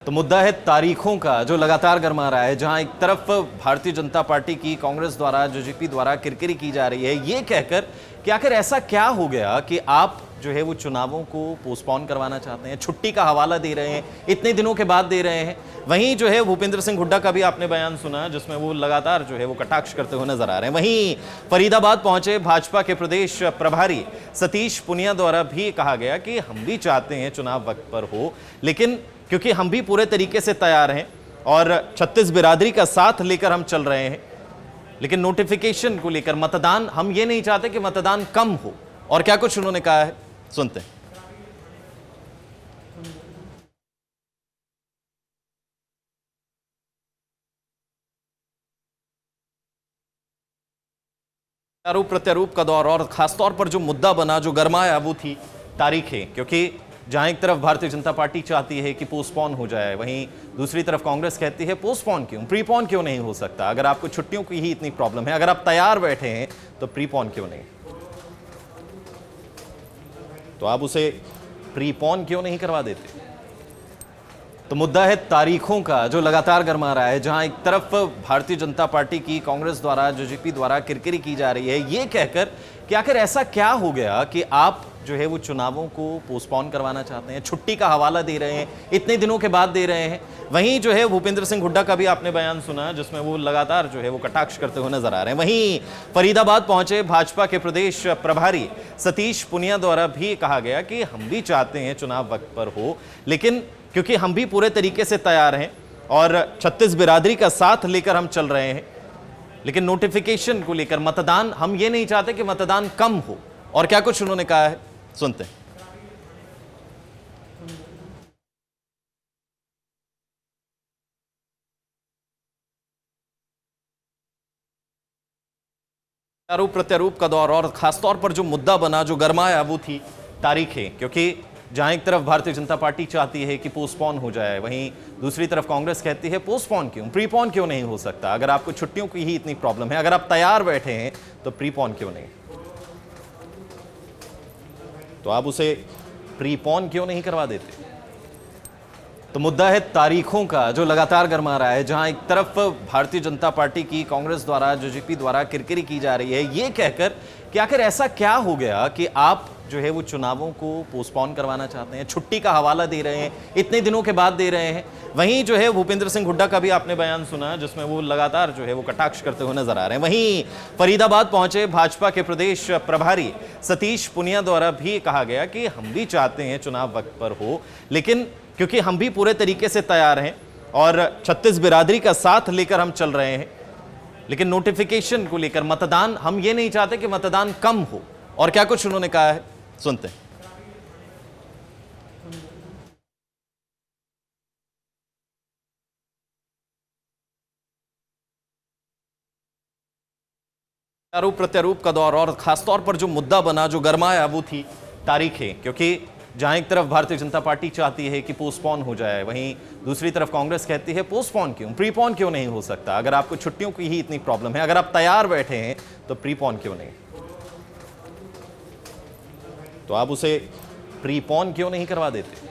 तो मुद्दा है तारीखों का, जो लगातार गरमा रहा है। जहां एक तरफ भारतीय जनता पार्टी की कांग्रेस द्वारा, जेजेपी द्वारा किरकिरी की जा रही है ये कहकर कि आखिर ऐसा क्या हो गया कि आप जो है वो चुनावों को पोस्टपोन करवाना चाहते हैं, छुट्टी का हवाला दे रहे हैं, इतने दिनों के बाद दे रहे हैं। वहीं जो है भूपेंद्र सिंह हुड्डा का भी आपने बयान सुना जिसमें वो लगातार जो है वो कटाक्ष करते हुए नजर आ रहे हैं। वहीं फरीदाबाद पहुंचे भाजपा के प्रदेश प्रभारी सतीश पुनिया द्वारा भी कहा गया कि हम भी चाहते हैं चुनाव वक्त पर हो, लेकिन क्योंकि हम भी पूरे तरीके से तैयार हैं और 36 बिरादरी का साथ लेकर हम चल रहे हैं, लेकिन नोटिफिकेशन को लेकर मतदान, हम ये नहीं चाहते कि मतदान कम हो। और क्या कुछ उन्होंने कहा है, सुनते हैं। आरोप प्रत्यारोप का दौर, और खासतौर पर जो मुद्दा बना, जो गरमाया, वो थी तारीखें। क्योंकि जहां एक तरफ भारतीय जनता पार्टी चाहती है कि पोस्टपोन हो जाए, वहीं दूसरी तरफ कांग्रेस कहती है पोस्टपोन क्यों, प्रीपोन क्यों नहीं हो सकता। अगर आपको छुट्टियों की ही इतनी प्रॉब्लम है, अगर आप तैयार बैठे हैं तो प्रीपोन क्यों नहीं, तो आप उसे प्रीपोन क्यों नहीं करवा देते। तो मुद्दा है तारीखों का, जो लगातार गरमा रहा है। जहां एक तरफ भारतीय जनता पार्टी की कांग्रेस द्वारा, जेजेपी द्वारा किरकिरी की जा रही है ये कहकर कि आखिर ऐसा क्या हो गया कि आप जो है वो चुनावों को पोस्टपोन करवाना चाहते हैं, छुट्टी का हवाला दे रहे हैं, इतने दिनों के बाद दे रहे हैं। वहीं जो है भूपेंद्र सिंह हुड्डा का भी आपने बयान सुना जिसमें वो लगातार जो है वो कटाक्ष करते हुए नजर आ रहे हैं। वहीं फरीदाबाद पहुंचे भाजपा के प्रदेश प्रभारी सतीश पुनिया द्वारा भी कहा गया कि हम भी चाहते हैं चुनाव वक्त पर हो, लेकिन क्योंकि हम भी पूरे तरीके से तैयार हैं और 36 बिरादरी का साथ लेकर हम चल रहे हैं, लेकिन नोटिफिकेशन को लेकर मतदान, हम ये नहीं चाहते कि मतदान कम हो। और क्या कुछ उन्होंने कहा है, सुनते हैं। आरोप प्रत्यारोप का दौर, और खासतौर पर जो मुद्दा बना, जो गरमाया, वो थी तारीखें। क्योंकि जहां एक तरफ भारतीय जनता पार्टी चाहती है कि पोस्टपोन हो जाए, वहीं दूसरी तरफ कांग्रेस कहती है पोस्टपोन क्यों, प्रीपोन क्यों नहीं हो सकता। अगर आपको छुट्टियों की ही इतनी प्रॉब्लम है, अगर आप तैयार बैठे हैं तो प्रीपोन क्यों नहीं, तो आप उसे प्रीपोन क्यों नहीं करवा देते। तो मुद्दा है तारीखों का, जो लगातार गरमा रहा है। जहां एक तरफ भारतीय जनता पार्टी की कांग्रेस द्वारा, जेजेपी द्वारा किरकिरी की जा रही है ये कहकर कि आखिर ऐसा क्या हो गया कि आप जो है वो चुनावों को पोस्टपोन करवाना चाहते हैं, छुट्टी का हवाला दे रहे हैं, इतने दिनों के बाद दे रहे हैं। वहीं जो है भूपेंद्र सिंह हुड्डा का भी आपने बयान सुना जिसमें वो लगातार जो है वो कटाक्ष करते हुए नजर आ रहे हैं। वहीं फरीदाबाद पहुंचे भाजपा के प्रदेश प्रभारी सतीश पुनिया द्वारा भी कहा गया कि हम भी चाहते हैं चुनाव वक्त पर हो, लेकिन क्योंकि हम भी पूरे तरीके से तैयार हैं और 36 बिरादरी का साथ लेकर हम चल रहे हैं, लेकिन नोटिफिकेशन को लेकर मतदान, हम ये नहीं चाहते कि मतदान कम हो। और क्या कुछ उन्होंने कहा है, सुनते हैं। आरोप प्रत्यारोप का दौर, और खासतौर पर जो मुद्दा बना, जो गरमाया, वो थी तारीखें। क्योंकि जहां एक तरफ भारतीय जनता पार्टी चाहती है कि पोस्टपोन हो जाए, वहीं दूसरी तरफ कांग्रेस कहती है पोस्टपोन क्यों, प्रीपोन क्यों नहीं हो सकता। अगर आपको छुट्टियों की ही इतनी प्रॉब्लम है, अगर आप तैयार बैठे हैं तो प्रीपोन क्यों नहीं, तो आप उसे प्रीपोन क्यों नहीं करवा देते।